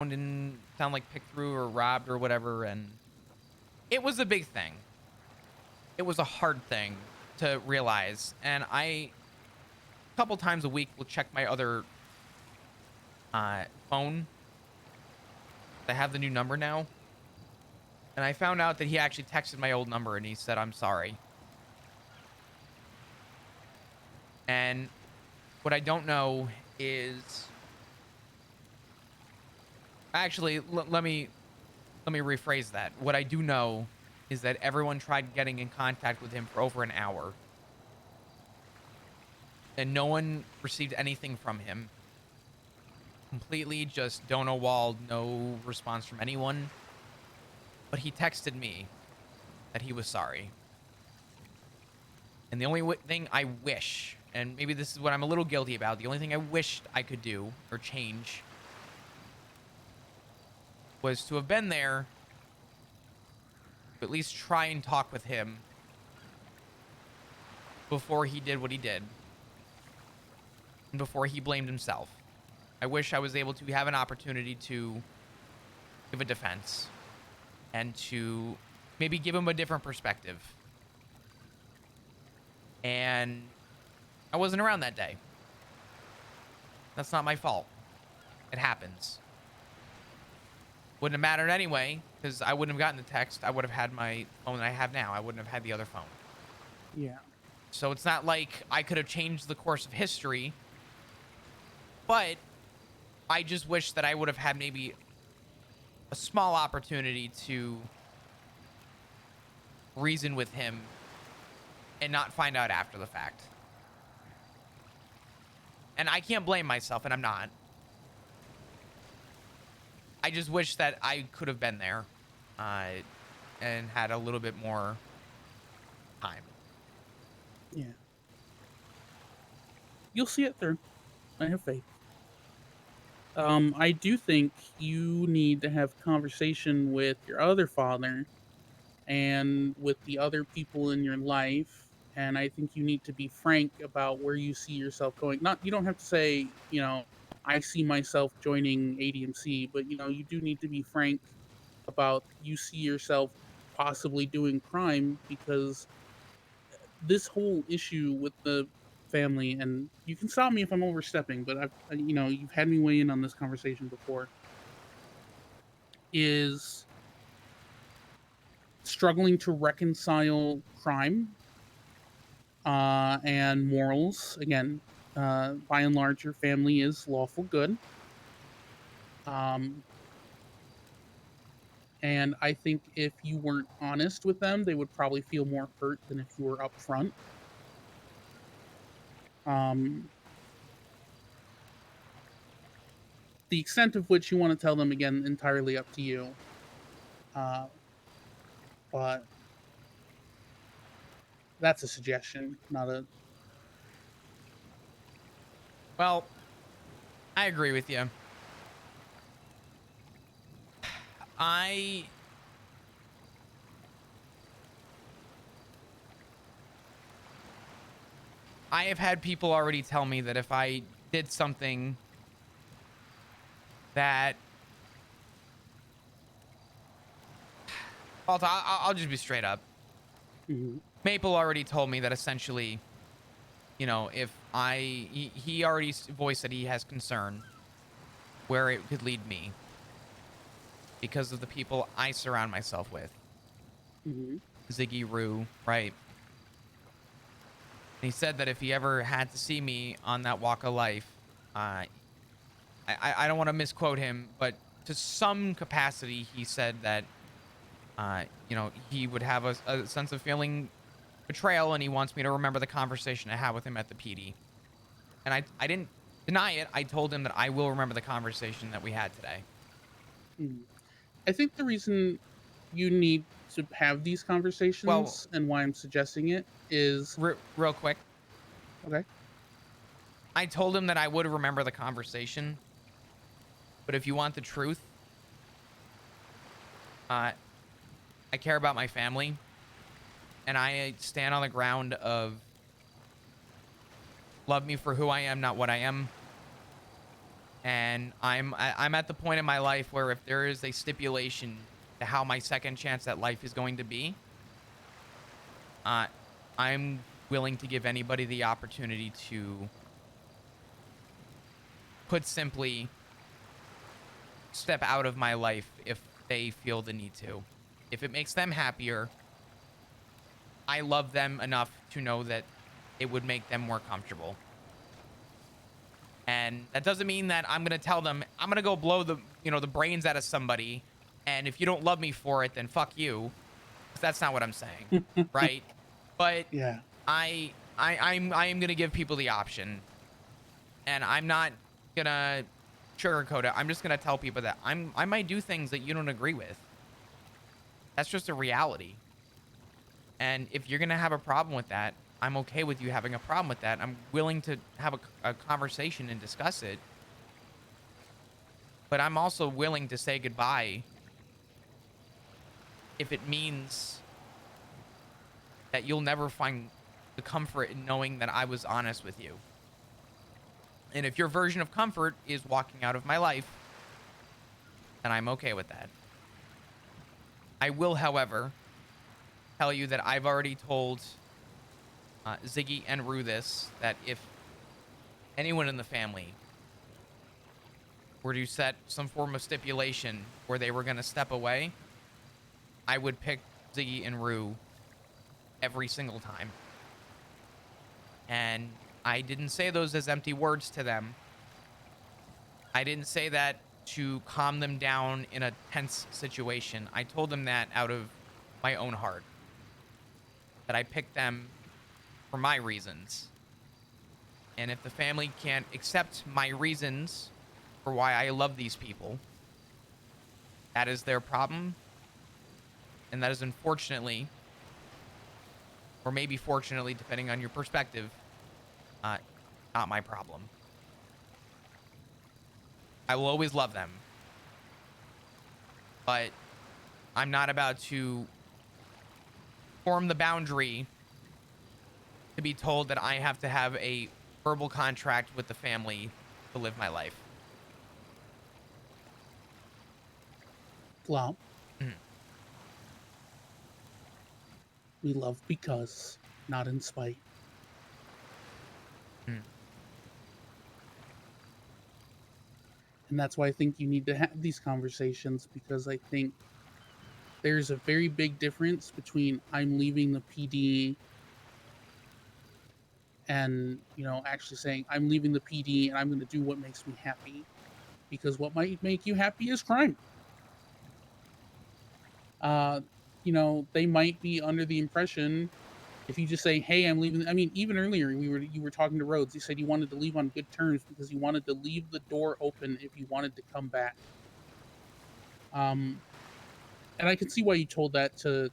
didn't sound like picked through or robbed or whatever, and it was a big thing. It was a hard thing to realize, and a couple times a week will check my other phone. I have the new number now, and I found out that he actually texted my old number and he said, "I'm sorry." And what I don't know is actually let me rephrase that. What I do know is that everyone tried getting in contact with him for over an hour, and no one received anything from him. Completely just dono walled, no response from anyone. But he texted me that he was sorry. And the only thing I wish, and maybe this is what I'm a little guilty about, the only thing I wished I could do or change was to have been there, to at least try and talk with him before he did what he did and before he blamed himself. I wish I was able to have an opportunity to give a defense and to maybe give him a different perspective. And I wasn't around that day. That's not my fault. It happens. Wouldn't have mattered anyway, because I wouldn't have gotten the text. I would have had my phone that I have now. I wouldn't have had the other phone. Yeah. So it's not like I could have changed the course of history, but I just wish that I would have had maybe a small opportunity to reason with him and not find out after the fact. And I can't blame myself, and I'm not. I just wish that I could have been there and had a little bit more time. Yeah. You'll see it through. I have faith. I do think you need to have conversation with your other father and with the other people in your life. And I think you need to be frank about where you see yourself going. Not, you don't have to say, I see myself joining ADMC, but you do need to be frank about you see yourself possibly doing crime, because this whole issue with the family, and you can stop me if I'm overstepping, but you've had me weigh in on this conversation before, is struggling to reconcile crime and morals. Again, by and large, your family is lawful good. Um, and I think if you weren't honest with them, they would probably feel more hurt than if you were upfront. Um, the extent of which you want to tell them, again, entirely up to you. Uh, but that's a suggestion, not a. Well, I agree with you. I I have had people already tell me that if I did something that, I'll just be straight up. Mhm. Maple already told me that essentially, if he already voiced that he has concern where it could lead me because of the people I surround myself with. Mhm. Ziggy Rue, right? And he said that if he ever had to see me on that walk of life, I don't want to misquote him, but to some capacity, he said that, he would have a sense of feeling betrayal, and he wants me to remember the conversation I had with him at the PD. And I didn't deny it. I told him that I will remember the conversation that we had today. Mhm. I think the reason you need to have these Well, conversations, and why I'm suggesting it, is real quick, okay. I told him that I would remember the conversation, but if you want the truth, uh, I care about my family, and I stand on the ground of love me for who I am, not what I am. And I'm at the point in my life where if there is a stipulation to how my second chance at life is going to be, uh, I'm willing to give anybody the opportunity to, put simply, step out of my life if they feel the need to. If it makes them happier, I love them enough to know that it would make them more comfortable. And that doesn't mean that I'm going to tell them I'm going to go blow the brains out of somebody, and if you don't love me for it, then fuck you. 'Cause that's not what I'm saying, right? But Yeah. I am going to give people the option, and I'm not going to sugarcoat it. I'm just going to tell people that I might do things that you don't agree with. That's just a reality. And if you're going to have a problem with that, I'm okay with you having a problem with that. I'm willing to have a conversation and discuss it. But I'm also willing to say goodbye if it means that you'll never find the comfort in knowing that I was honest with you. And if your version of comfort is walking out of my life, then I'm okay with that. I will, however, tell you that I've already told Ziggy and Rue this, that if anyone in the family were to set some form of stipulation where they were going to step away, I would pick Ziggy and Rue every single time. And I didn't say those as empty words to them. I didn't say that to calm them down in a tense situation. I told them that out of my own heart, that I picked them for my reasons. And if the family can't accept my reasons for why I love these people, that is their problem. And that is, unfortunately, or maybe fortunately, depending on your perspective, not my problem. I will always love them, but I'm not about to form the boundary to be told that I have to have a verbal contract with the family to live my life. Well, Mhm. we love because, not in spite. Mhm. And that's why I think you need to have these conversations, because I think there's a very big difference between I'm leaving the PD and, actually saying I'm leaving the PD and I'm going to do what makes me happy, because what might make you happy is crime. Uh, they might be under the impression, if you just say, "Hey, I'm leaving." I mean, even earlier you were talking to Rhodes. You said you wanted to leave on good terms because you wanted to leave the door open if you wanted to come back. Um, and I can see why you told that to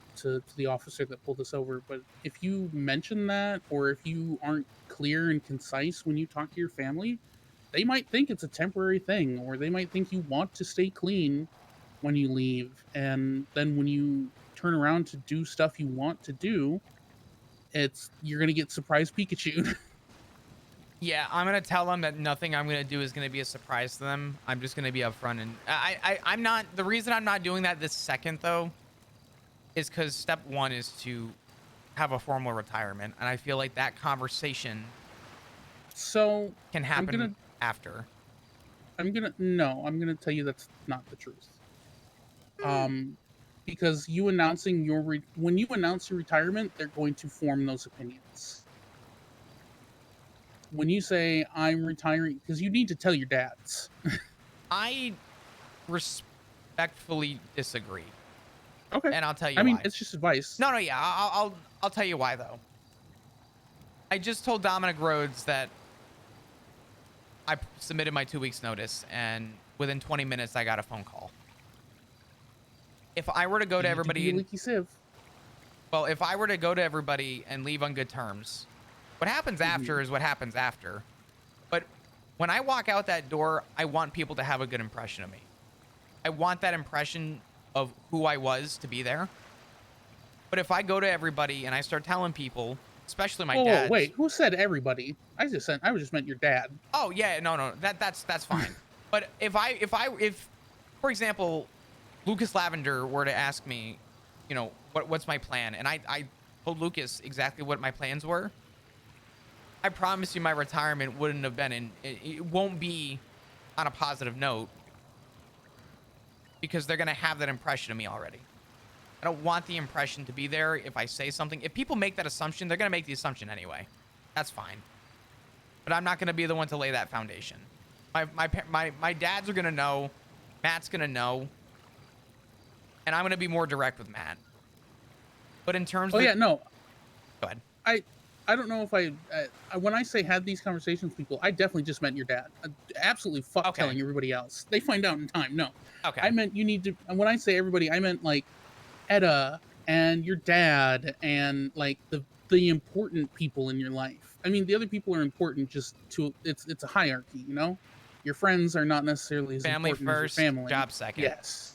the officer that pulled us over. But if you mention that, or if you aren't clear and concise when you talk to your family, they might think it's a temporary thing, or they might think you want to stay clean when you leave, and then when you turn around to do stuff you want to do, you're gonna get surprise Pikachu. Yeah, I'm gonna tell them that nothing I'm gonna do is gonna be a surprise to them. I'm just gonna be upfront, and I'm not. The reason I'm not doing that this second though is because step one is to have a formal retirement, and I feel like that conversation So can I'm happen gonna after. I'm gonna tell you that's not the truth. Mm. Um, because when you announce your retirement, they're going to form those opinions. When you say I'm retiring, because you need to tell your dads. I respectfully disagree, Okay. and I'll tell I you mean, why. it's just advice. No, no, yeah, I'll tell you why though. I just told Dominic Rhodes that submitted my 2 weeks notice, and within 20 minutes I got a phone call. If I were to go to You need to be everybody a and leaky sieve. Well, if I were to go to everybody and leave on good terms, what happens Mhm. after is what happens after. But when I walk out that door, I want people to have a good impression of me. I want that impression of who I was to be there. But if I go to everybody and I start telling people, especially my Whoa, dads, wait. Who said everybody? I just meant your dad. oh yeah, no, no, that's fine. But if, for example, Lucas Lavender were to ask me, what's my plan, and I told Lucas exactly what my plans were, I promise you my retirement wouldn't have been it won't be on a positive note because they're gonna have that impression of me already. I don't want the impression to be there if I say something. If people make that assumption, they're gonna make the assumption anyway. That's fine. But I'm not gonna be the one to lay that foundation. My dads are gonna know, Matt's gonna know, and I'm gonna be more direct with Matt. But in terms Oh of the yeah, no, go ahead. I I don't know if when I say had these conversations with people, I definitely just meant your dad. Absolutely, fuck Okay. telling everybody else. They find out in time. No, I Okay. meant you need to. And when I say everybody, I meant like Etta and your dad and like the important people in your life. I mean, the other people are important. Just to it's a hierarchy, you know. Your friends are not necessarily as Family important as your first, family. job second. Yes.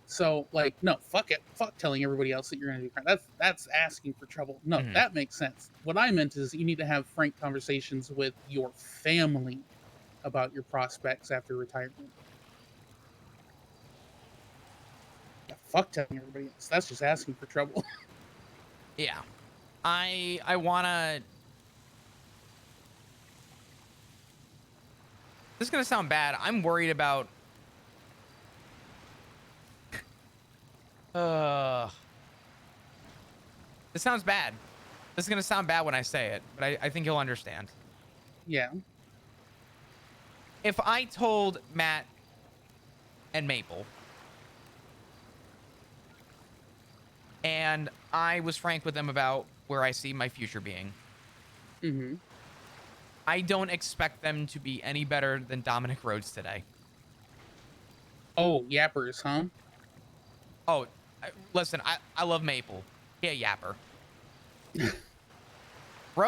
So like, no, fuck it, fuck telling everybody else that you're gonna do crime. That's asking for trouble. No, Hmm. that makes sense. What I meant is you need to have frank conversations with your family about your prospects after retirement. Yeah, fuck telling everybody else. That's just asking for trouble. Yeah. I wanna this is gonna sound bad. I'm worried about uh this sounds bad. This is gonna sound bad when I say it, but I think you'll understand. Yeah. If I told Matt and Maple and I was frank with them about where I see my future being, Mm-hmm. I don't expect them to be any better than Dominic Rhodes today. Oh, yappers, huh? Oh, listen, I love Maple. Yeah, yapper. I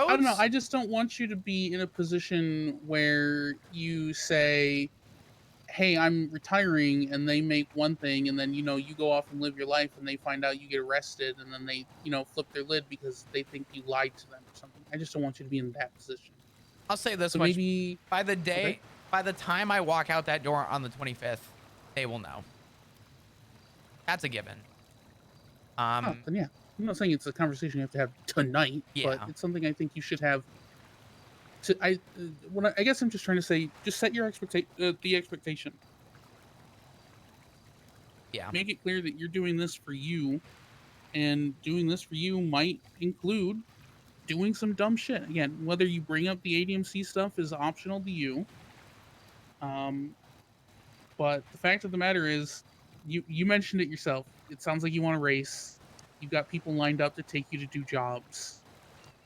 don't know. Rhodes? I just don't want you to be in a position where you say, hey, I'm retiring, and they make one thing, and then you go off and live your life, and they find out you get arrested, and then they flip their lid because they think you lied to them or something. I just don't want you to be in that position. I'll say this So much. maybe By the okay. day, by the time I walk out that door on the 25th, they will know. That's a given. Oh, Um, then yeah. I'm not saying it's a conversation you have to have tonight, but yeah, it's something I think you should have. To I guess I'm just trying to say, just set your the expectation. yeah, Make it clear that you're doing this for you, and doing this for you might include doing some dumb shit. Again, whether you bring up the ADMC stuff is optional to you. Um, but the fact of the matter is, you mentioned it yourself. It sounds like you want to race. You've got people lined up to take you to do jobs.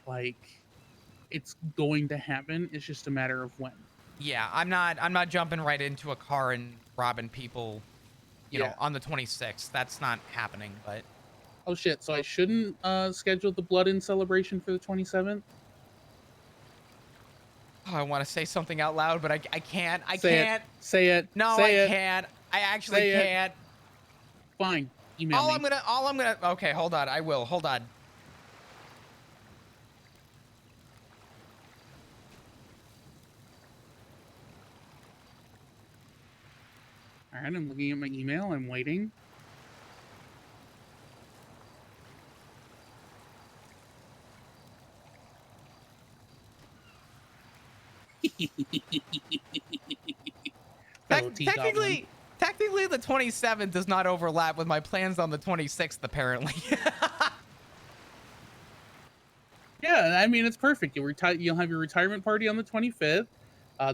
Like it's going to happen. It's just a matter of when. yeah. I'm not jumping right into a car and robbing people, Yeah. on the 26th. That's not happening. But Oh shit. So I shouldn't schedule the blood in celebration for the 27th. oh, I want to say something out loud, but I can't. I Say it. can't. Say it. No, I Say it. can't. I actually Say it. can't. Fine. Email All me. I'm gonna, all I'm gonna. Okay, hold on. I will. Hold on. All right. I'm looking at my email. I'm waiting. Fellow T Goblin. Technically, the 27th does not overlap with my plans on the 26th. Apparently. Yeah, I mean it's perfect. You'll have your retirement party on the 25th.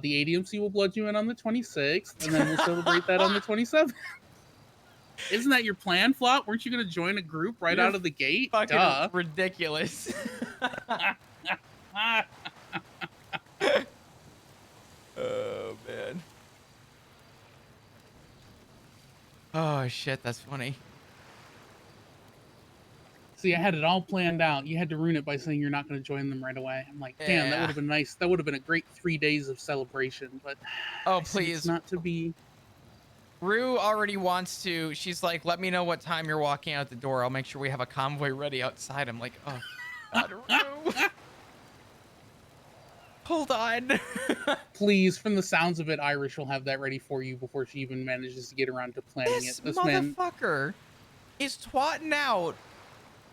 The ADMC will blood you in on the 26th, and then we'll celebrate that on the 27th. Isn't that your plan, Flop? Weren't you going to join a group right You're out of the gate? fucking Duh. ridiculous. Oh man. Oh shit, that's funny. See, I had it all planned out. You had to ruin it by saying you're not going to join them right away. I'm like, damn, that would Yeah. have been nice. That would have been a great 3 days of celebration. But Oh I see it's please. not to be. Rue already wants to. She's like, let me know what time you're walking out the door. I'll make sure we have a convoy ready outside. I'm like, oh God, Rue. Hold on. Please, from the sounds of it, Irish will have that ready for you before she even manages to get around to planning it. This This man, motherfucker is twatting out.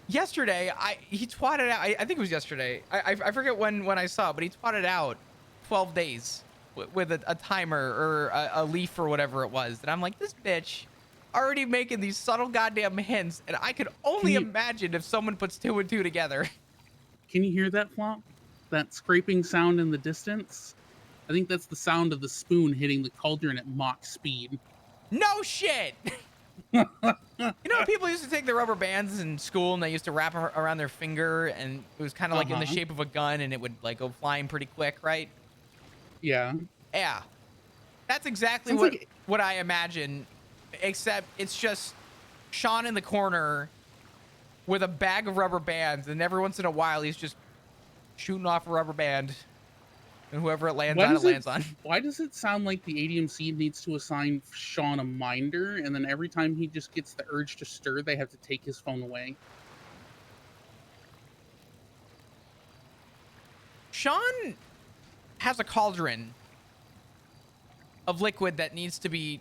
Yesterday, he twatted out. I think it was yesterday. I forget when I saw it, but he twatted out 12 days with a timer or a leaf or whatever it was. And I'm like, this bitch already making these subtle goddamn hints, and I could can only you imagine if someone puts two and two together. can you hear that flop? That scraping sound in the distance? I think that's the sound of the spoon hitting the cauldron at Mach speed. No shit. You know, people used to take the rubber bands in school and they used to wrap 'em around their finger, and it was kind of like in the Uh-huh. shape of a gun, and it would like go flying pretty quick, right? Yeah. Yeah, that's exactly Sounds what like I imagine, except it's just Sean in the corner with a bag of rubber bands, and every once in a while he's just shooting off a rubber band, and whoever it lands why on, it does it lands on. why does it sound like the ADMC needs to assign Sean a minder, and then every time he just gets the urge to stir, they have to take his phone away? Sean has a cauldron of liquid that needs to be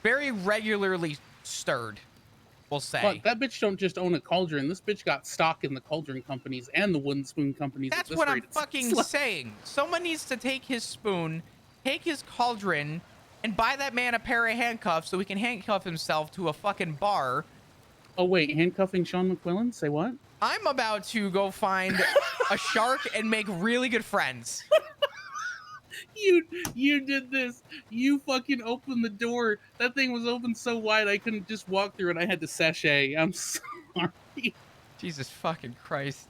very regularly stirred, we'll But say. that bitch don't just own a cauldron. This bitch got stock in the cauldron companies and the wooden spoon companies at That's this what I'm rate. It sounds fucking like. saying. Someone needs to take his spoon, take his cauldron, and buy that man a pair of handcuffs so he can handcuff himself to a fucking bar. Oh wait, handcuffing Sean McQuillan? Say what? I'm about to go find a shark and make really good friends. You did this. You fucking opened the door. That thing was open so wide I couldn't just walk through it. I had to sashay. I'm sorry. Jesus fucking Christ.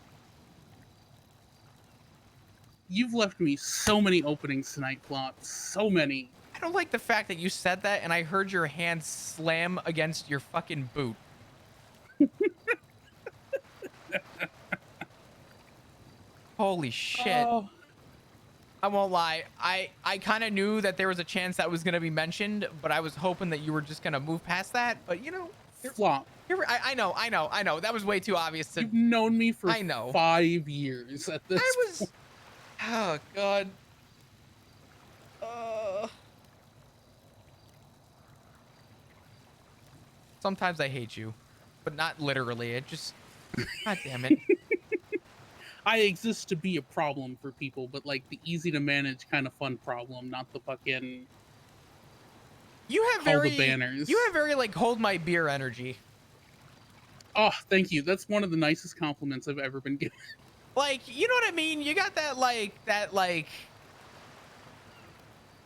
You've left me so many openings tonight, Flop. So many. I don't like the fact that you said that and I heard your hand slam against your fucking boot. Holy shit. Oh, I won't lie. I kind of knew that there was a chance that was going to be mentioned, but I was hoping that you were just going to move past that. But, you know, Flop. I know. That was way too obvious to. You've known me for I know. 5 years at this I point. was. Oh, God. Uh, Sometimes I hate you, but not literally. It just. God damn it. I exist to be a problem for people, but like the easy to manage kind of fun problem, not the fucking You have call very. the banners. You have very, like, hold my beer energy. Oh, thank you. That's one of the nicest compliments I've ever been given. Like, you know what I mean? You got that, like.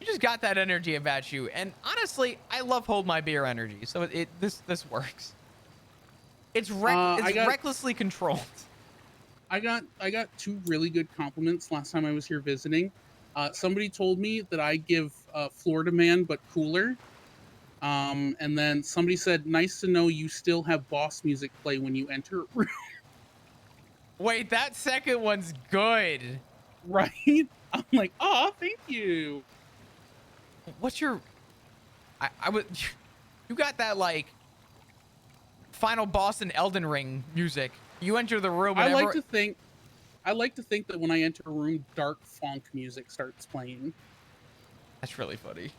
You just got that energy about you, and honestly, I love hold my beer energy. So this works. It's recklessly controlled. I got two really good compliments last time I was here visiting. Somebody told me that I give Florida man but cooler. And then somebody said, "Nice to know you still have boss music play when you enter a room." Wait, that second one's good. Right? I'm like, "Oh, thank you." What's your? I would. You got that like final boss in Elden Ring music. You enter the room and I like to think that when I enter a room, dark funk music starts playing. That's really funny.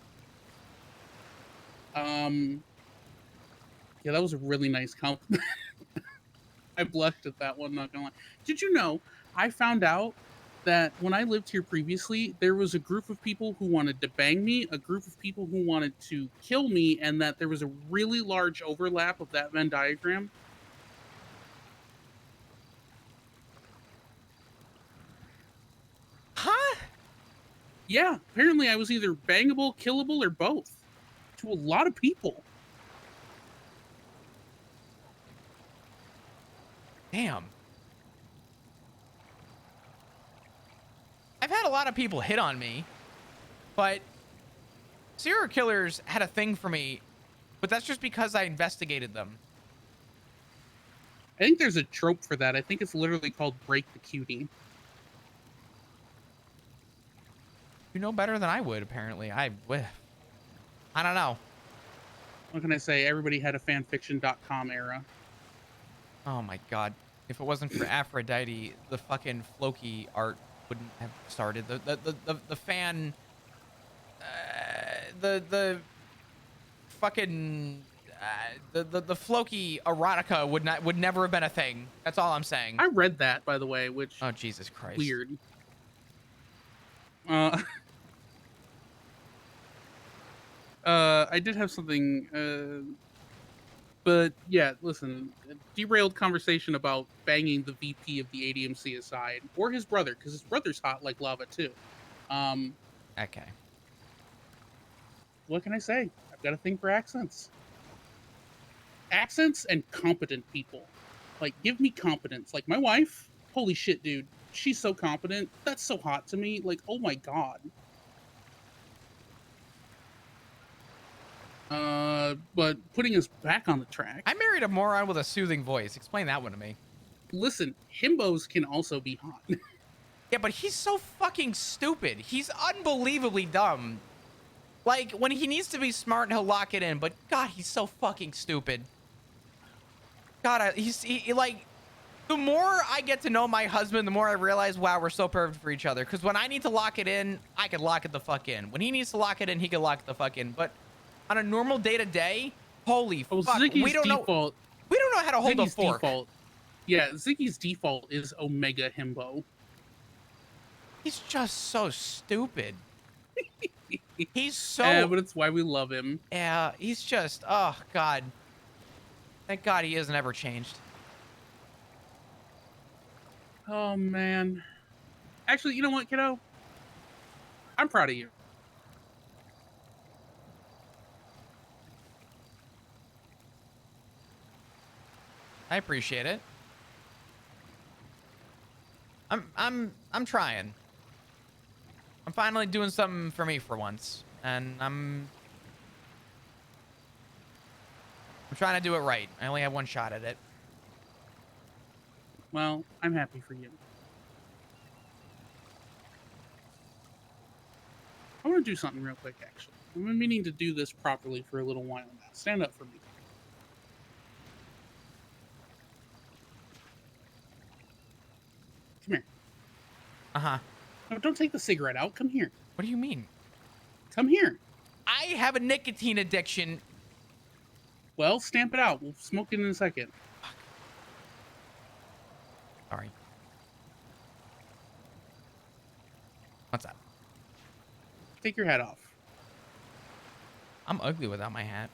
Um, yeah, that was a really nice compliment. I blushed at that one, not gonna lie. Did you know I found out that when I lived here previously, there was a group of people who wanted to bang me, a group of people who wanted to kill me, and that there was a really large overlap of that Venn diagram? Huh? Yeah, apparently I was either bangable, killable, or both to a lot of people. Damn. I've had a lot of people hit on me, but serial killers had a thing for me, but that's just because I investigated them. I think there's a trope for that. I think it's literally called break the cutie. You know better than I would, apparently. I don't know. What can I say? Everybody had a fanfiction.com era. Oh my God. If it wasn't for Aphrodite, the fucking Floki art wouldn't have started. The fan, the fucking the Floki erotica would never have been a thing. That's all I'm saying. I read that, by the way, which Oh Jesus Christ. weird. Uh, I did have something, but yeah, listen, derailed conversation about banging the VP of the ADMC aside, or his brother, because his brother's hot like lava too. Um, Okay. what can I say? I've got a thing for accents. Accents and competent people. Like, give me competence. Like, my wife, holy shit, dude. She's so competent. That's so hot to me. Like, oh my god. But putting us back on the track, I married a moron with a soothing voice. Explain that one to me. listen, himbos can also be hot. Yeah, but he's so fucking stupid. He's unbelievably dumb. Like, when he needs to be smart, he'll lock it in. But God, he's so fucking stupid. God, like, the more I get to know my husband, the more I realize, wow, we're so perfect for each other. Because when I need to lock it in, I can lock it the fuck in. When he needs to lock it in, he can lock it the fuck in. But on a normal day to day, holy Oh, fuck, we don't know. We don't know how to hold a Ziggy's fork. default. Yeah, Ziggy's default is Omega Himbo. He's just so stupid. He's so, But it's why we love him. yeah, he's just, oh God. Thank God he hasn't ever changed. Oh man. Actually, you know what, kiddo? I'm proud of you. I appreciate it. I'm trying. I'm finally doing something for me for once, and I'm trying to do it right. I only have one shot at it. Well, I'm happy for you. I want to do something real quick, actually. I've been meaning to do this properly for a little while now. Stand up for me. Come here. Uh-huh. No, don't take the cigarette out. Come here. What do you mean? Come here. I have a nicotine addiction. Well, stamp it out. We'll smoke it in a second. Sorry. What's up? Take your hat off. I'm ugly without my hat.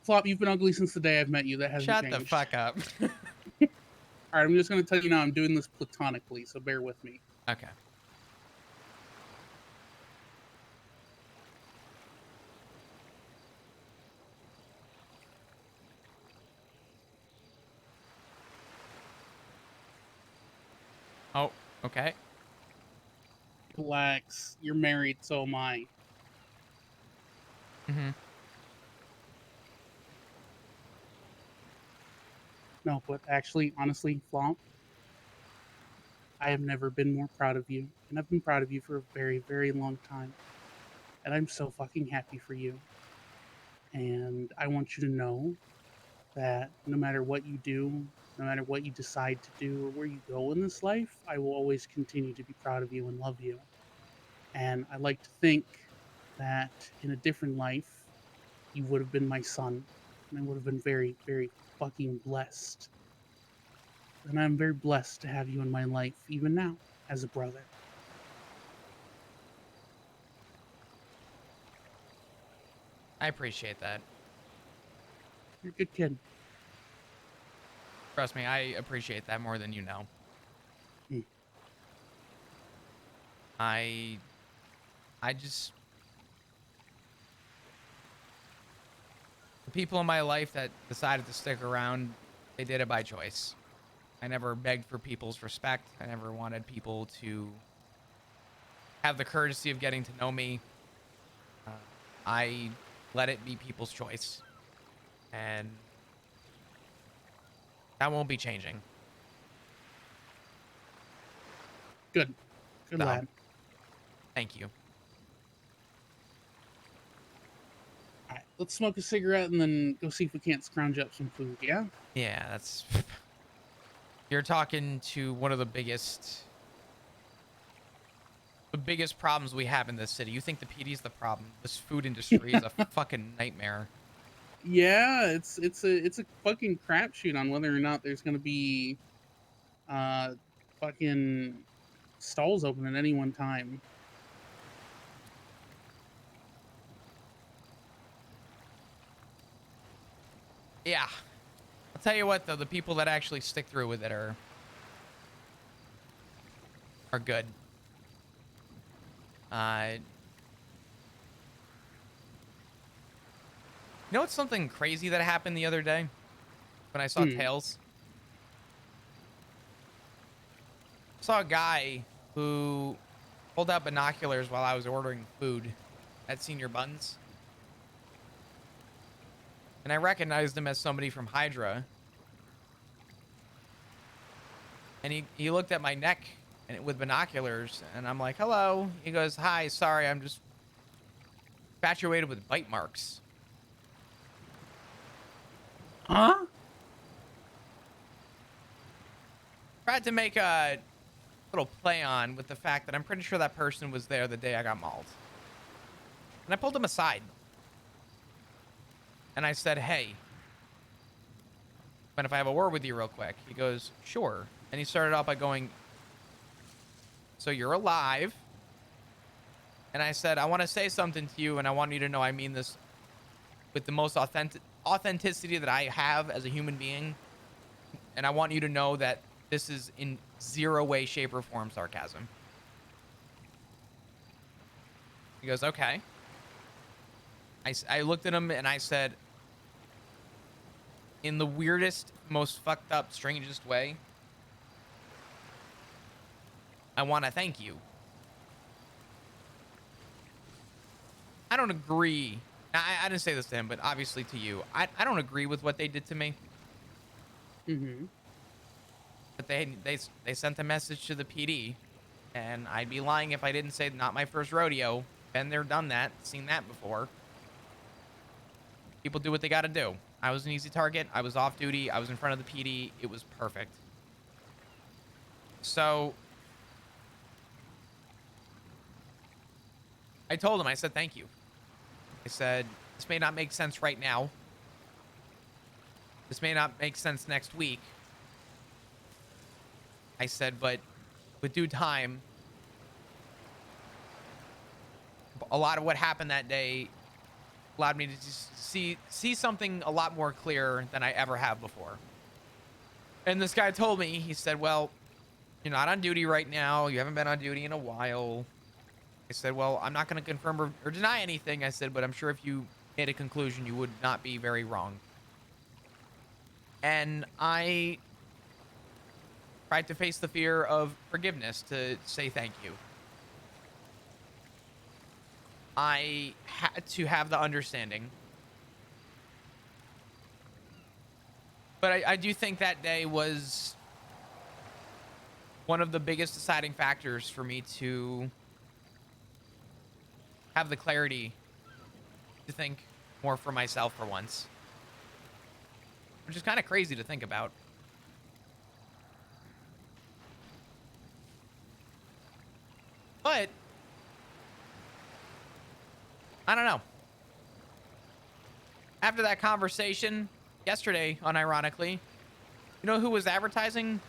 Flop, you've been ugly since the day I've met you. That hasn't Shut changed. the fuck up. All right, I'm just going to tell you now I'm doing this platonically, so bear with me. Okay. Oh, okay. Relax. You're married, so am I. Mm-hmm. No, but actually, honestly, Flop, I have never been more proud of you. And I've been proud of you for a very, very long time. And I'm so fucking happy for you. And I want you to know that no matter what you do, no matter what you decide to do or where you go in this life, I will always continue to be proud of you and love you. And I like to think that in a different life, you would have been my son. And I would have been very, very fucking blessed. And I'm very blessed to have you in my life, even now, as a brother. I appreciate that. You're a good kid. Trust me, I appreciate that more than you know. Mm. I just, the people in my life that decided to stick around, they did it by choice. I never begged for people's respect. I never wanted people to have the courtesy of getting to know me. I let it be people's choice. And that won't be changing. Good. Good So, lad. thank you. All right, let's smoke a cigarette and then go see if we can't scrounge up some food, yeah? Yeah, that's You're talking to one of the biggest problems we have in this city. You think the PD is the problem? This food industry is a fucking nightmare. Yeah, it's a fucking crapshoot on whether or not there's gonna be uh fucking stalls open at any one time. Yeah. I'll tell you what though, the people that actually stick through with it are good. You know what's something crazy that happened the other day when I saw Hmm. Tails? I saw a guy who pulled out binoculars while I was ordering food at Senior Buns, and I recognized him as somebody from Hydra. And he looked at my neck and with binoculars, and I'm like, "Hello." He goes, "Hi, sorry, I'm just infatuated with bite marks." Huh? Tried to make a little play on with the fact that I'm pretty sure that person was there the day I got mauled. And I pulled him aside and I said, "Hey, mind if I have a word with you real quick?" He goes, "Sure." And he started out by going, "So you're alive?" And I said, "I want to say something to you, and I want you to know I mean this with the most authenticity that I have as a human being. And I want you to know that this is in zero way, shape, or form sarcasm." He goes, "Okay." I looked at him and I said, in the weirdest, most fucked up, strangest way, "I want to thank you. I don't agree." Now, I didn't say this to him, but obviously to you. I don't agree with what they did to me. Mhm. But they sent a message to the PD, and I'd be lying if I didn't say not my first rodeo. Been there, done that, seen that before. People do what they got to do. I was an easy target. I was off duty. I was in front of the PD. It was perfect. So I told him, I said, "Thank you." I said, "This may not make sense right now. This may not make sense next week." I said, "But with due time, a lot of what happened that day allowed me to just see something a lot more clear than I ever have before." And this guy told me, he said, "Well, you're not on duty right now. You haven't been on duty in a while." I said, "Well, I'm not going to confirm or deny anything." I said, "But I'm sure if you made a conclusion, you would not be very wrong." And I tried to face the fear of forgiveness to say thank you. I had to have the understanding. But I do think that day was one of the biggest deciding factors for me to have the clarity to think more for myself for once, which is kind of crazy to think about. But I don't know. After that conversation yesterday, unironically, you know who was advertising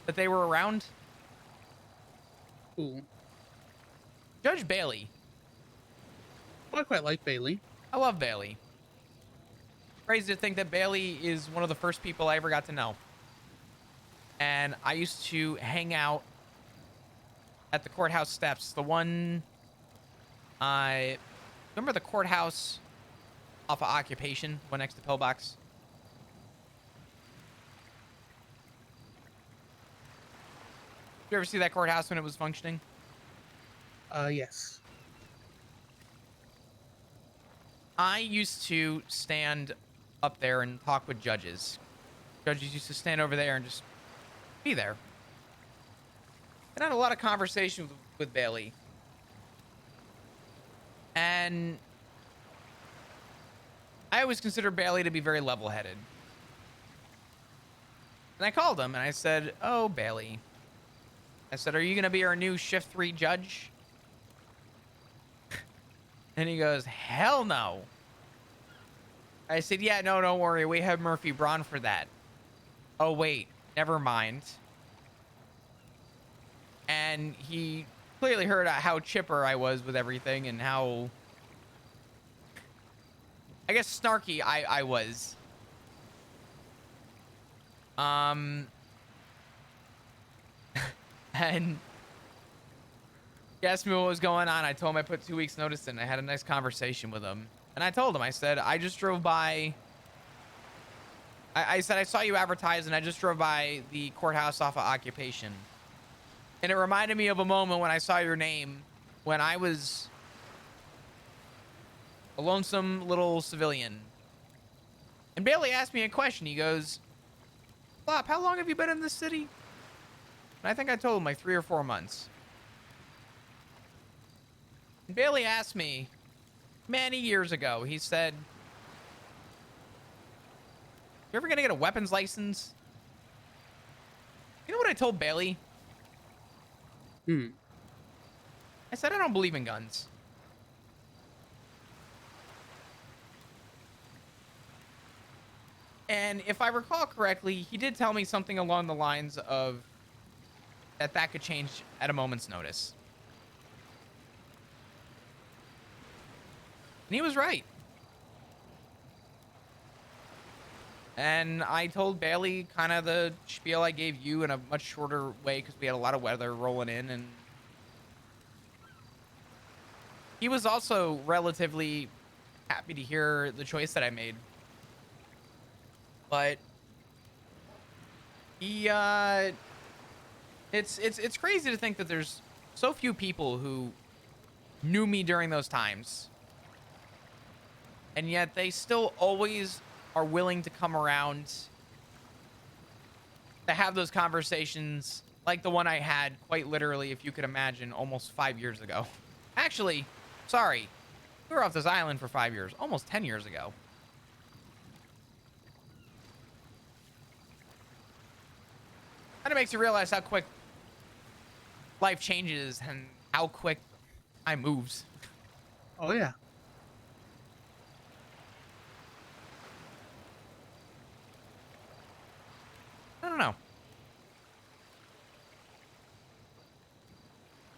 that they were around? Cool. Judge Bailey. Well, I quite like Bailey. I love Bailey. Crazy to think that Bailey is one of the first people I ever got to know. And I used to hang out at the courthouse steps. The one I remember the courthouse off of Occupation, one next to Pillbox. Did you ever see that courthouse when it was functioning? Yes. I used to stand up there and talk with judges. Judges used to stand over there and just be there. And I had a lot of conversation with Bailey. And I always consider Bailey to be very level headed. And I called him and I said, "Oh, Bailey," I said, "are you going to be our new shift 3 judge?" And he goes, "Hell no." I said, "Yeah, no, don't worry. We have Murphy Braun for that." "Oh, wait, never mind." And he clearly heard how chipper I was with everything and how, I guess, snarky I was. Um, and he asked me what was going on. I told him I put 2 weeks notice in. I had a nice conversation with him. And I told him, I said, I just drove by. I said, I saw you advertise and I just drove by the courthouse off of Occupation. And it reminded me of a moment when I saw your name when I was a lonesome little civilian. And Bailey asked me a question. He goes, "Flop, how long have you been in this city?" And I think I told him like 3 or 4 months. And Bailey asked me many years ago, he said, "You ever gonna get a weapons license?" You know what I told Bailey? Hmm. I said, "I don't believe in guns." And if I recall correctly, he did tell me something along the lines of that could change at a moment's notice. And he was right. And I told Bailey kind of the spiel I gave you in a much shorter way because we had a lot of weather rolling in. And he was also relatively happy to hear the choice that I made. But he it's crazy to think that there's so few people who knew me during those times, and yet they still always are willing to come around to have those conversations like the one I had, quite literally, if you could imagine, almost 5 years ago. Actually, sorry, we were off this island for 5 years, almost 10 years ago. Kind of makes you realize how quick life changes and how quick time moves. Oh yeah. I don't know. All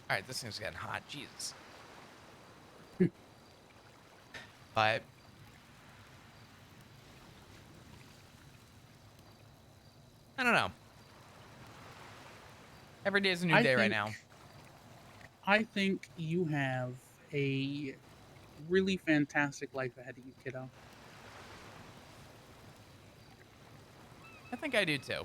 right, this thing's getting hot. Jesus. But I don't know. Every day is a new I day right think now. I think you have a really fantastic life ahead of you, kiddo. I think I do too.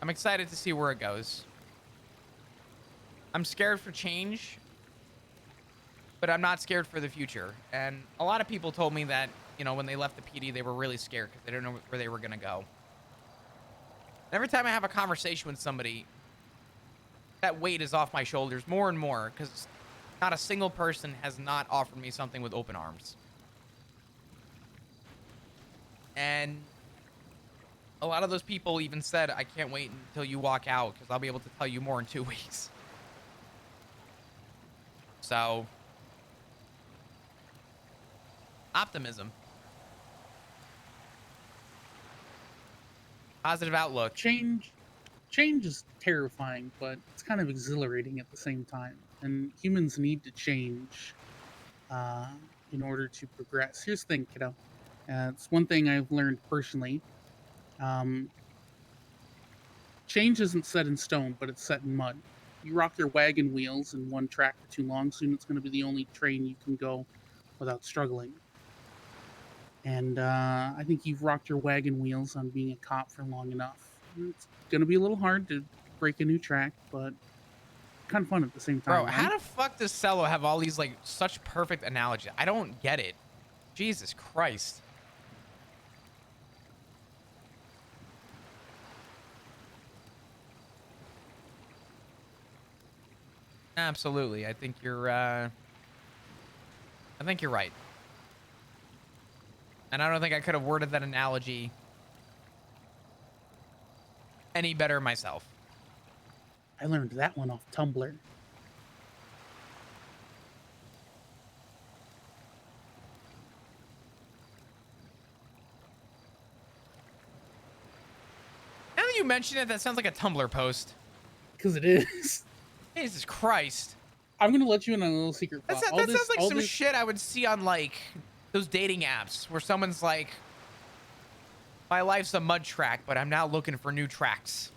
I'm excited to see where it goes. I'm scared for change, but I'm not scared for the future. And a lot of people told me that, when they left the PD, they were really scared because they didn't know where they were going to go. And every time I have a conversation with somebody, that weight is off my shoulders more and more because not a single person has not offered me something with open arms. And a lot of those people even said, "I can't wait until you walk out because I'll be able to tell you more in 2 weeks." So, optimism, positive outlook. Change is terrifying, but it's kind of exhilarating at the same time. And humans need to change uh, in order to progress. Here's the thing, kiddo. It's one thing I've learned personally. Um, Change isn't set in stone, but it's set in mud. You rock your wagon wheels in one track for too long, soon it's going to be the only train you can go without struggling. And I think you've rocked your wagon wheels on being a cop for long enough. It's going to be a little hard to break a new track, but kind of fun at the same Bro, time, right? how the fuck does Cello have all these like such perfect analogies? I don't get it. Jesus Christ. Absolutely. I think you're right. And I don't think I could have worded that analogy any better myself. I learned that one off Tumblr. Now that you mention it, that sounds like a Tumblr post. Because it is. Jesus Christ. I'm gonna let you in on a little secret. That sounds like some shit I would see on like those dating apps where someone's like, my life's a mud track, but I'm now looking for new tracks.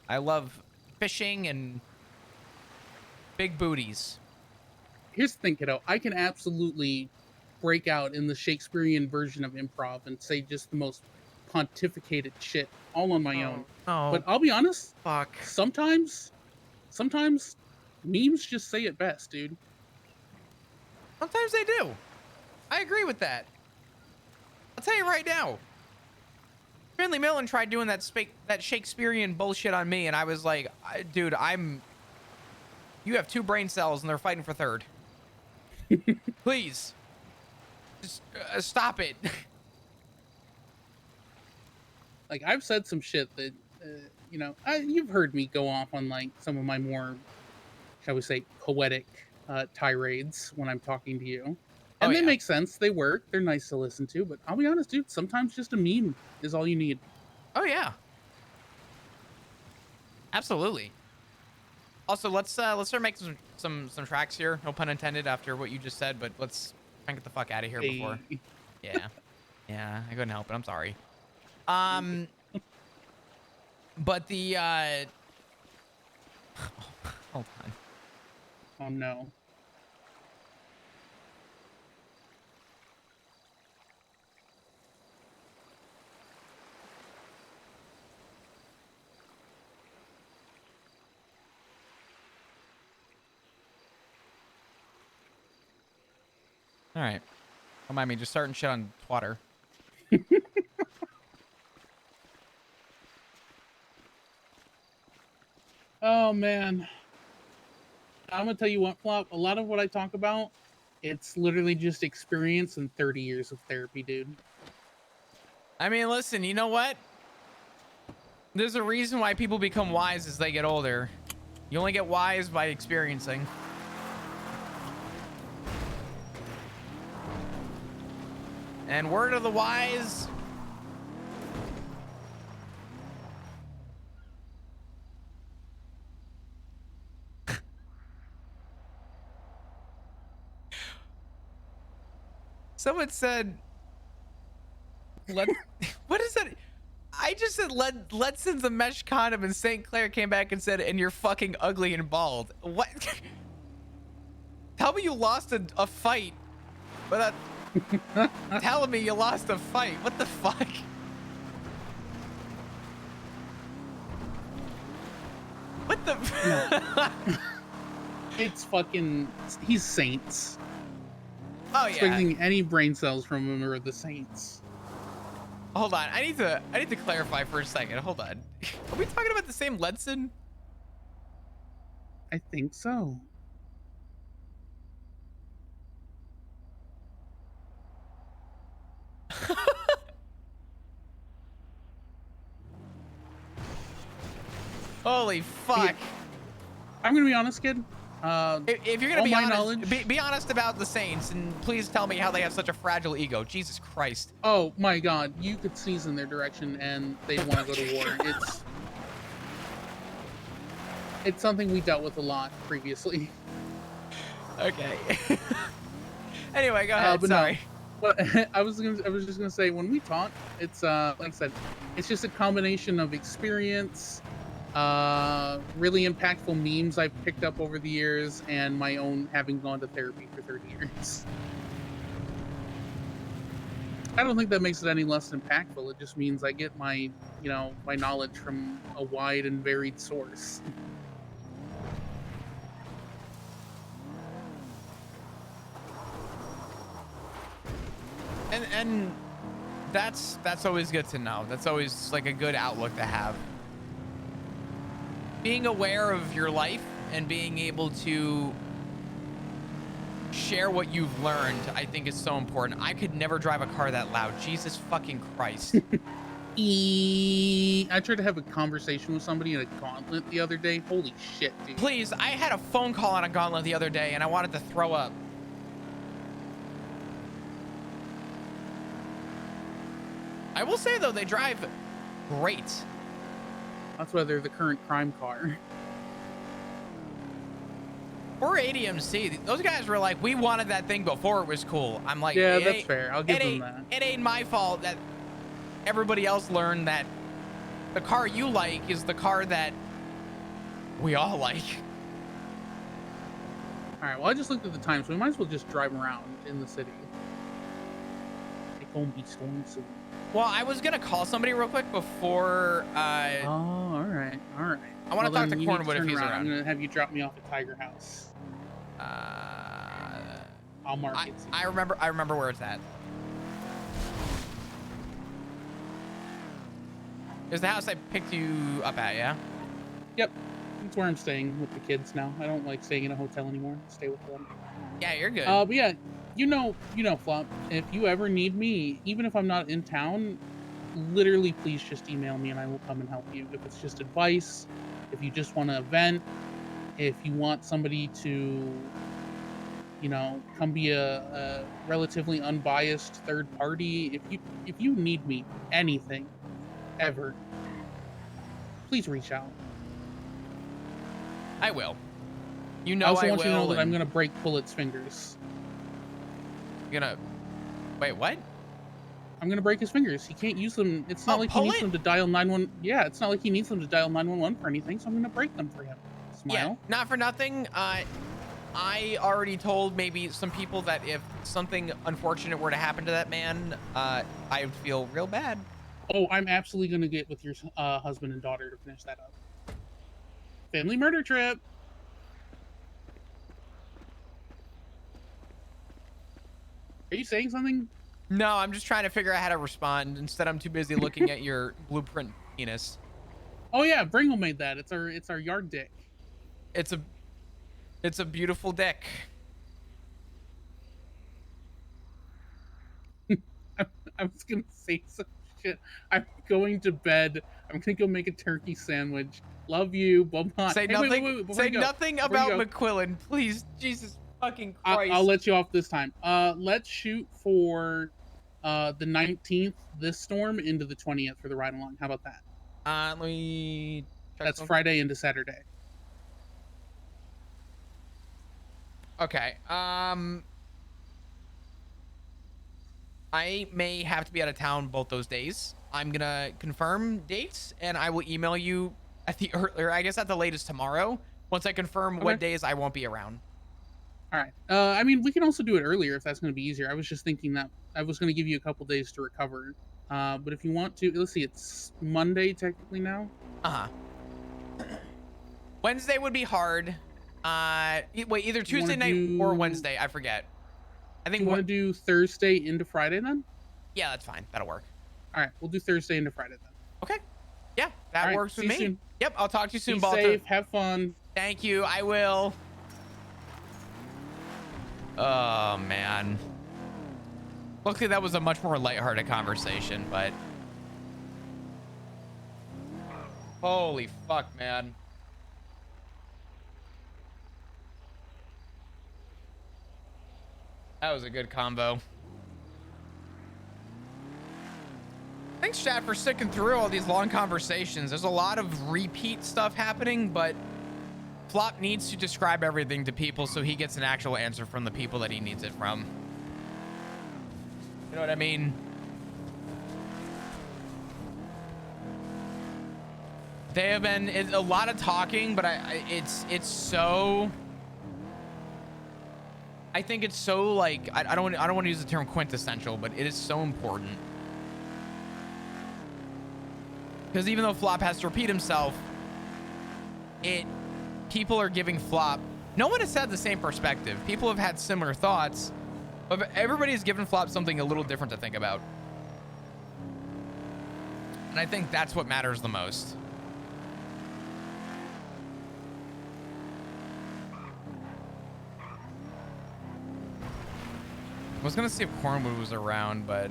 I love fishing and big booties. Here's the thing, kiddo. I can absolutely break out in the Shakespearean version of improv and say just the most pontificated shit all on my own. Oh, But I'll be honest, fuck. sometimes memes just say it best, dude. Sometimes they do. I agree with that. I'll tell you right now. Finley Millen tried doing that Shakespearean bullshit on me, and I was like, dude, you have 2 brain cells, and they're fighting for third. Please. Just stop it. Like, I've said some shit that, you've heard me go off on, like, some of my more, shall we say, poetic tirades when I'm talking to you. And they make sense. They work. They're nice to listen to. But I'll be honest, dude, sometimes just a meme is all you need. Oh, yeah. Absolutely. Also, let's start making some tracks here. No pun intended after what you just said, but let's try and get the fuck out of here before. Yeah. Yeah, I couldn't help it. I'm sorry. But the hold on. Oh no. All right. Don't mind me just starting shit on Twitter. Oh man. I'm gonna tell you what, Flop. A lot of what I talk about, it's literally just experience and 30 years of therapy, dude. I mean, listen, you know what? There's a reason why people become wise as they get older. You only get wise by experiencing. And word of the wise. Someone said, what is that? I just said, Ledson's a mesh condom, and St. Clair came back and said, and you're fucking ugly and bald. What? Tell me you lost a fight without telling me you lost a fight. What the fuck? What the? No. It's fucking. He's Saints. Oh yeah. Expecting any brain cells from him are the Saints. Hold on. I need to clarify for a second. Hold on. Are we talking about the same Ledson? I think so. Holy fuck. I'm gonna be honest, kid. If you're gonna all be my honest, knowledge- be honest about the Saints, and please tell me how they have such a fragile ego. Jesus Christ. Oh my God, you could sneeze in their direction and they'd want to go to war. It's something we dealt with a lot previously. Okay. Anyway, go ahead. But Sorry. No, but I was just gonna say, when we talk, it's like I said, it's just a combination of experience, really impactful memes I've picked up over the years, and my own having gone to therapy for 30 years. I don't think that makes it any less impactful. It just means I get my knowledge from a wide and varied source. And that's always good to know. That's always like a good outlook to have. Being aware of your life and being able to share what you've learned, I think is so important. I could never drive a car that loud. Jesus fucking Christ. I tried to have a conversation with somebody in a gauntlet the other day. Holy shit, dude. Please, I had a phone call on a gauntlet the other day and I wanted to throw up. I will say though, they drive great. That's why they're the current crime car. For ADMC, those guys were like, we wanted that thing before it was cool. I'm like, Yeah, that's fair. I'll give them that. It ain't my fault that everybody else learned that the car you like is the car that we all like. All right, well, I just looked at the time, so we might as well just drive around in the city. It's gonna be stormy soon. Well, I was gonna call somebody real quick before. Oh, all right. I want to talk to Cornwood if he's around. I'm gonna have you drop me off at Tiger House. I'll mark it. I remember where it's at. It's the house I picked you up at, yeah? Yep, that's where I'm staying with the kids now. I don't like staying in a hotel anymore. Stay with them. Yeah, you're good. But yeah, you know, Flop. If you ever need me, even if I'm not in town, literally, please just email me and I will come and help you. If it's just advice, if you just want to vent, if you want somebody to, you know, come be a relatively unbiased third party, if you need me, anything, ever, please reach out. I will. You know I also I want you to know will, that I'm gonna break Bullet's fingers. You're gonna wait, what? I'm gonna break his fingers. He can't use them. It's not like he needs them to dial 911. Yeah, it's not like he needs them to dial 911 for anything. So I'm gonna break them for him. Smile. Yeah, not for nothing. I already told maybe some people that if something unfortunate were to happen to that man, I would feel real bad. Oh, I'm absolutely gonna get with your husband and daughter to finish that up. Family murder trip. Are you saying something? No, I'm just trying to figure out how to respond. Instead, I'm too busy looking at your blueprint penis. Oh yeah, Bringle made that. It's our yard dick. It's a beautiful dick. I was gonna say some shit. I'm going to bed. I'm gonna go make a turkey sandwich. Love you. Bye-bye. Say Hey, nothing. wait, Say nothing about McQuillan, please. Jesus fucking Christ. I'll let you off this time. Let's shoot for the 19th this storm into the 20th for the ride along. How about that? Let me check. That's Friday into Saturday. Okay. I may have to be out of town both those days. I'm gonna confirm dates and I will email you at the earlier, I guess at the latest tomorrow. Once I confirm what days I won't be around. All right. I mean, we can also do it earlier if that's going to be easier. I was just thinking that I was going to give you a couple days to recover. But if you want to, let's see, it's Monday technically now. Wednesday would be hard. Wait, either Tuesday night or Wednesday. I forget. I think you want to do Thursday into Friday then? Yeah, that's fine. That'll work. All right, we'll do Thursday into Friday then. Okay. Yeah, that works with me. Soon. Yep, I'll talk to you soon, Be Balta. safe. Have fun. Thank you. I will. Oh man. Luckily, that was a much more lighthearted conversation, but holy fuck, man. That was a good combo. Thanks, chat, for sticking through all these long conversations. There's a lot of repeat stuff happening, but Flop needs to describe everything to people so he gets an actual answer from the people that he needs it from. You know what I mean? They have been a lot of talking, but it's so. I think it's so like I don't want to use the term quintessential, but it is so important. Because even though Flop has to repeat himself, people are giving Flop. No one has had the same perspective. People have had similar thoughts, but everybody has given Flop something a little different to think about. And I think that's what matters the most. was gonna see if Cornwood was around, but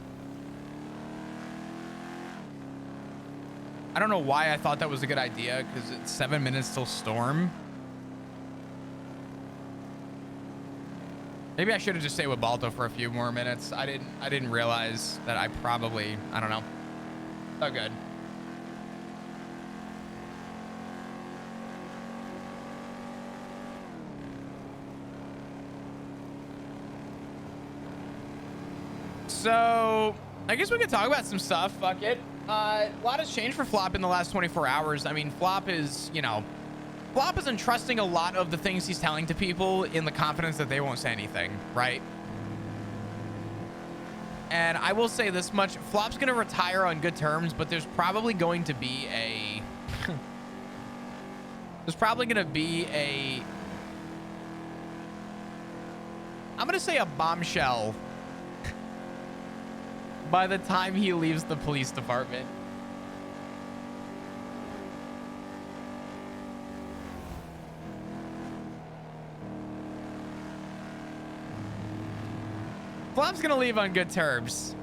I don't know why I thought that was a good idea, because it's 7 minutes till storm. Maybe I should have just stayed with Balto for a few more minutes. I didn't realize that I don't know. Oh, good. So I guess we could talk about some stuff. Fuck it. A lot has changed for Flop in the last 24 hours. I mean, Flop is, Flop is entrusting a lot of the things he's telling to people in the confidence that they won't say anything, right? And I will say this much, Flop's going to retire on good terms, but there's probably going to be a... I'm going to say a bombshell by the time he leaves the police department. Flop's gonna leave on good terms,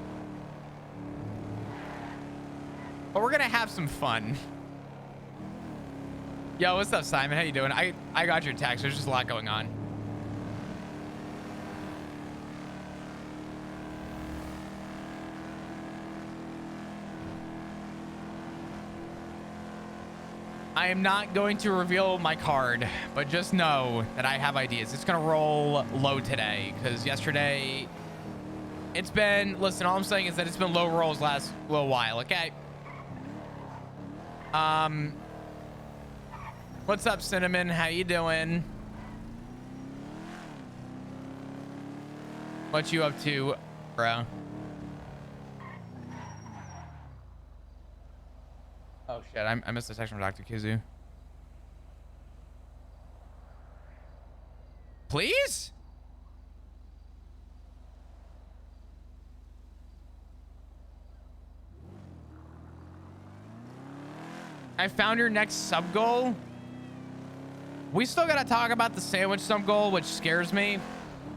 but we're gonna have some fun. Yo, what's up, Simon? How you doing? I got your text. There's just a lot going on. I am not going to reveal my card, but just know that I have ideas. It's gonna roll low today, because yesterday it's been, listen, all I'm saying is that it's been low rolls last little while, okay? What's up, Cinnamon? How you doing? What you up to, bro? Oh shit, I missed a text from Dr. Kizu. Please? I found your next sub goal. We still gotta talk about the sandwich sub goal, which scares me.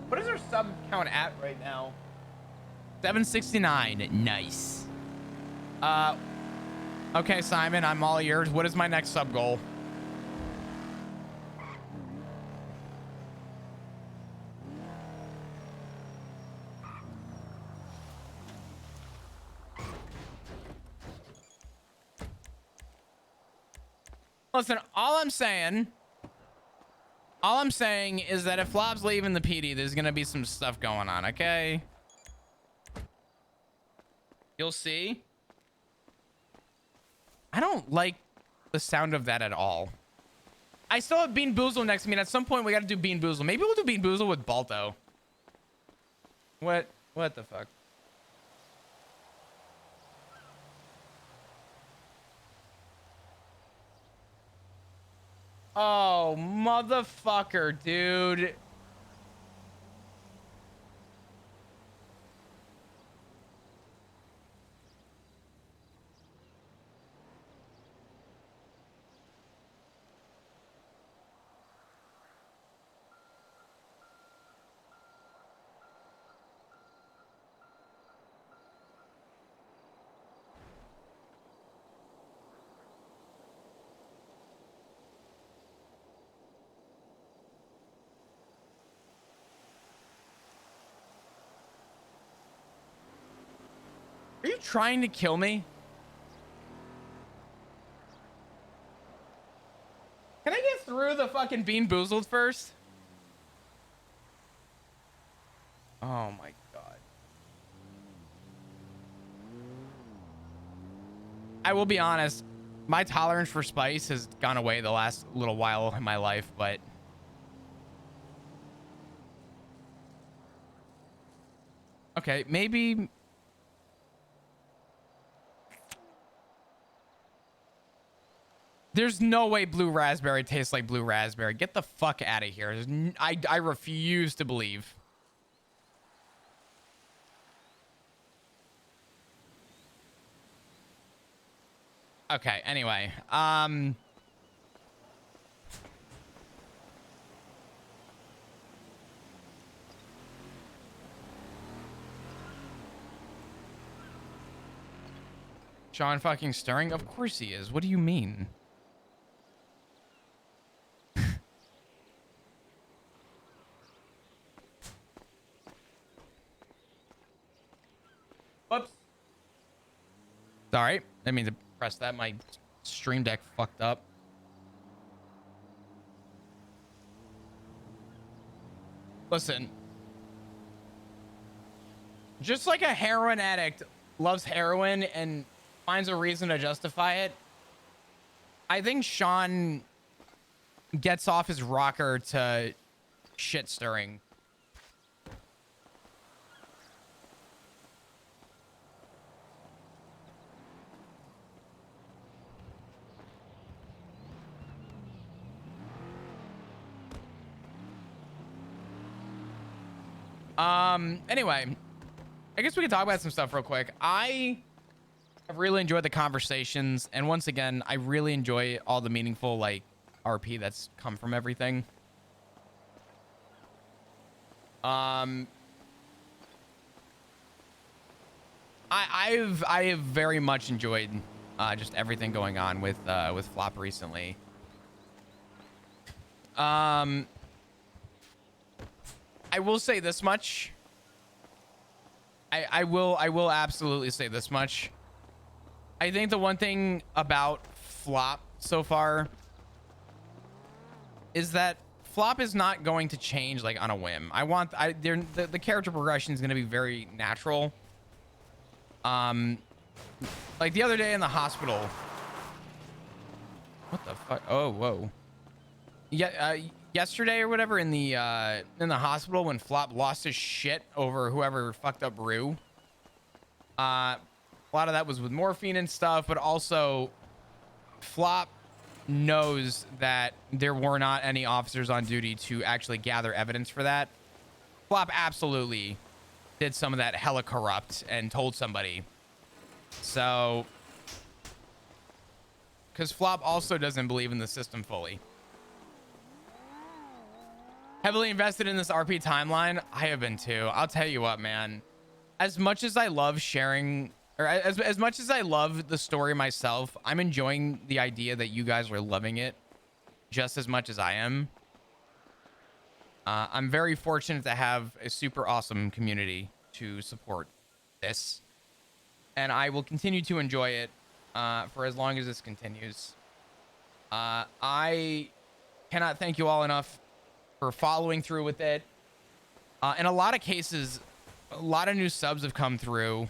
What is our sub count at right now? 769. Nice. Okay, Simon, I'm all yours. What is my next sub goal? Listen, all I'm saying is that if Flop's leaving the PD, there's gonna be some stuff going on, okay? You'll see. I don't like the sound of that at all. I still have Bean Boozle next to me, and at some point we gotta do Bean Boozle. Maybe we'll do Bean Boozle with Balto. What the fuck? Oh, motherfucker, dude. Are you trying to kill me? Can I get through the fucking Bean Boozled first? Oh my god. I will be honest, my tolerance for spice has gone away the last little while in my life, but okay, maybe. There's no way blue raspberry tastes like blue raspberry. Get the fuck out of here. I refuse to believe. Okay, anyway. Sean fucking stirring? Of course he is. What do you mean? Whoops. Sorry. I mean to press that. My stream deck fucked up. Listen. Just like a heroin addict loves heroin and finds a reason to justify it, I think Sean gets off his rocker to shit stirring. Anyway, I guess we can talk about some stuff real quick. I have really enjoyed the conversations, and once again, I really enjoy all the meaningful like RP that's come from everything. I have very much enjoyed just everything going on with Flop recently. I will say this much. I will absolutely say this much. I think the one thing about Flop so far is that Flop is not going to change like on a whim. The character progression is going to be very natural. Like the other day in the hospital. What the fuck? Oh, whoa. Yeah, yesterday or whatever in the hospital when Flop lost his shit over whoever fucked up Rue. A lot of that was with morphine and stuff, but also Flop knows that there were not any officers on duty to actually gather evidence for that. Flop absolutely did some of that hella corrupt and told somebody. So, because Flop also doesn't believe in the system fully. Heavily invested in this RP timeline. I have been too. I'll tell you what, man. As much as I love sharing, or as much as I love the story myself, I'm enjoying the idea that you guys are loving it just as much as I am. I'm very fortunate to have a super awesome community to support this, and I will continue to enjoy it for as long as this continues. I cannot thank you all enough for following through with it. In a lot of cases, a lot of new subs have come through,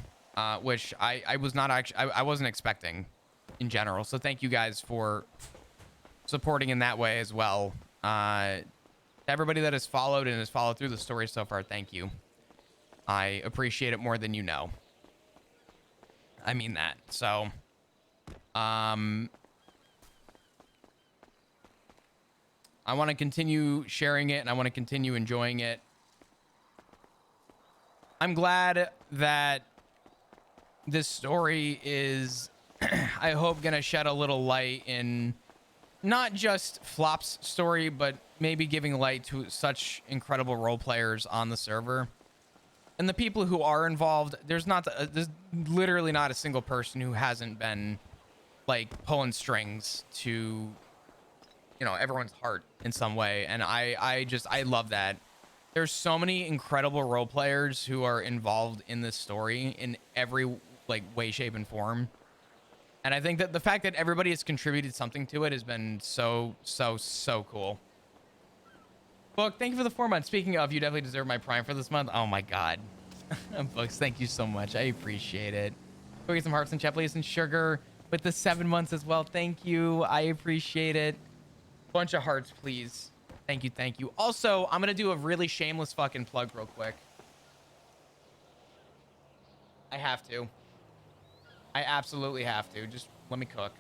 which I was not actually, I wasn't expecting in general. So thank you guys for supporting in that way as well. To everybody that has followed and has followed through the story so far, thank you. I appreciate it more than you know. I mean that. So, I want to continue sharing it and I want to continue enjoying it. I'm glad that this story is, I hope, going to shed a little light in not just Flop's story, but maybe giving light to such incredible role players on the server. And the people who are involved, there's literally not a single person who hasn't been like pulling strings to, you know, everyone's heart in some way. And I love that. There's so many incredible role players who are involved in this story in every like way, shape, and form. And I think that the fact that everybody has contributed something to it has been so cool. Book, thank you for the 4 months. Speaking of, you definitely deserve my Prime for this month. Oh my God. Books, thank you so much. I appreciate it. Go get some hearts and chat, please, and sugar with the 7 months as well. Thank you. I appreciate it. Bunch of hearts, please. Thank you, thank you. Also, I'm gonna do a really shameless fucking plug real quick. I have to. I absolutely have to. Just let me cook.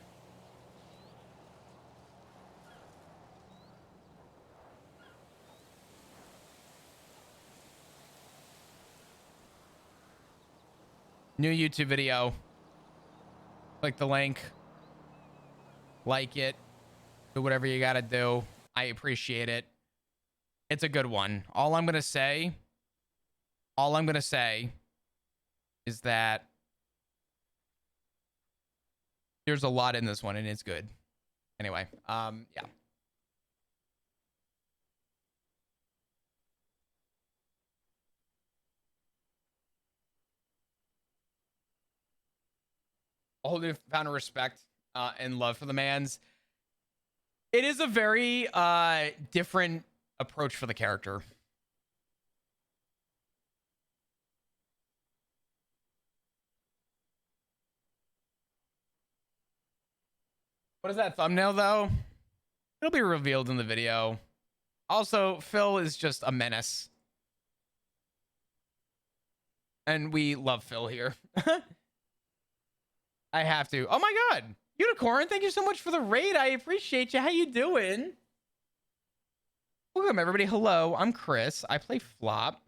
New YouTube video. Click the link. Like it. Do whatever you gotta do. I appreciate it. It's a good one. All I'm gonna say is that There's a lot in this one, and it's good. Anyway, yeah. A whole new found of respect and love for the man's. It is a very different approach for the character. What is that thumbnail, though? It'll be revealed in the video. Also, Phil is just a menace. And we love Phil here. I have to. Oh my god. Unicorn, thank you so much for the raid. I appreciate you. How you doing? Welcome, everybody. Hello, I'm Chris. I play Flop.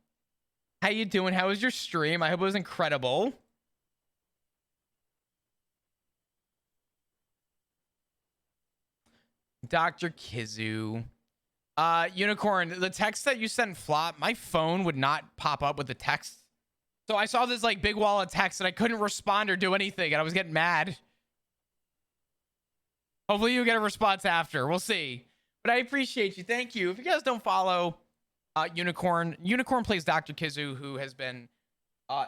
How you doing? How was your stream? I hope it was incredible. Dr. Kizu. Unicorn, the text that you sent Flop, my phone would not pop up with the text. So I saw this like big wall of text and I couldn't respond or do anything and I was getting mad. Hopefully you get a response after. We'll see. But I appreciate you. Thank you. If you guys don't follow Unicorn plays Dr. Kizu, who has been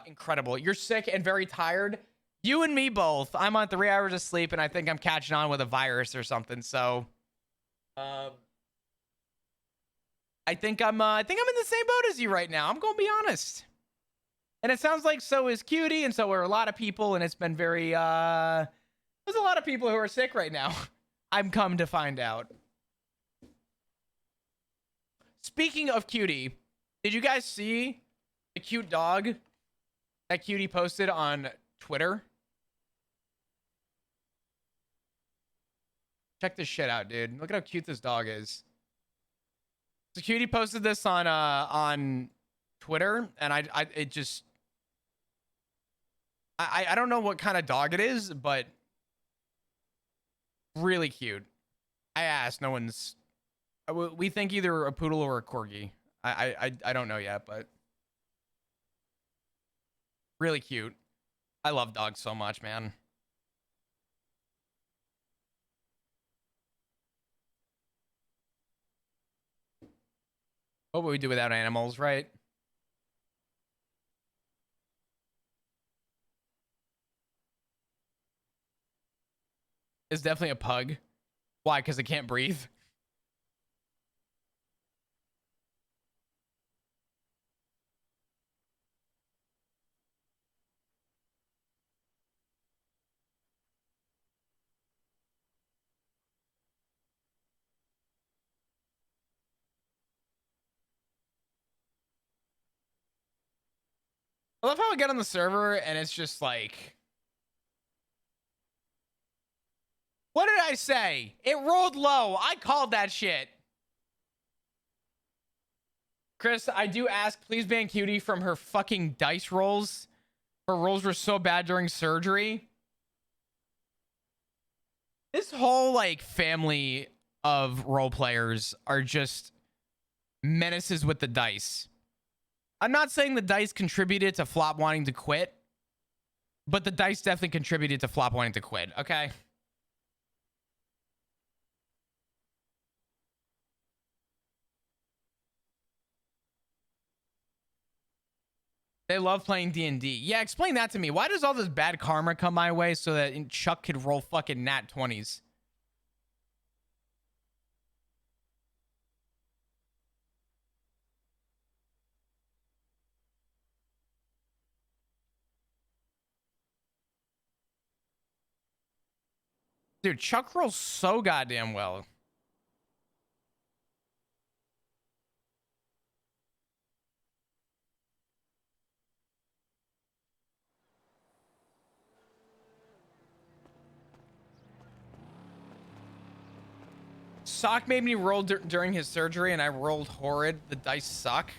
incredible. You're sick and very tired. You and me both. I'm on 3 hours of sleep and I think I'm catching on with a virus or something. So I think I'm in the same boat as you right now. I'm going to be honest. And it sounds like so is Cutie, and so are a lot of people, and it's been very, there's a lot of people who are sick right now. I'm come to find out. Speaking of Cutie, did you guys see the cute dog that Cutie posted on Twitter? Check this shit out, dude. Look at how cute this dog is. So Cutie posted this on Twitter, and I don't know what kind of dog it is, but really cute. I asked, no one's. We think either a poodle or a corgi. I don't know yet, but really cute. I love dogs so much, man. What would we do without animals, right? It's definitely a pug. Why? Because it can't breathe. I love how I get on the server and it's just like, what did I say? It rolled low. I called that shit. Chris, I do ask, please ban Cutie from her fucking dice rolls. Her rolls were so bad during surgery. This whole like family of role players are just menaces with the dice. I'm not saying the dice contributed to Flop wanting to quit, but the dice definitely contributed to Flop wanting to quit, okay? They love playing D&D. Yeah, explain that to me. Why does all this bad karma come my way so that Chuck could roll fucking nat 20s? Dude, Chuck rolls so goddamn well. Sock made me roll during his surgery and I rolled horrid. The dice suck.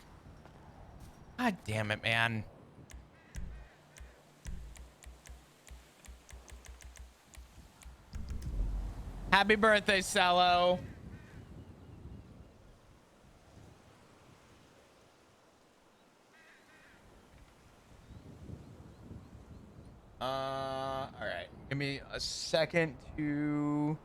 God damn it, man. Happy birthday, Cello. All right. Give me a second to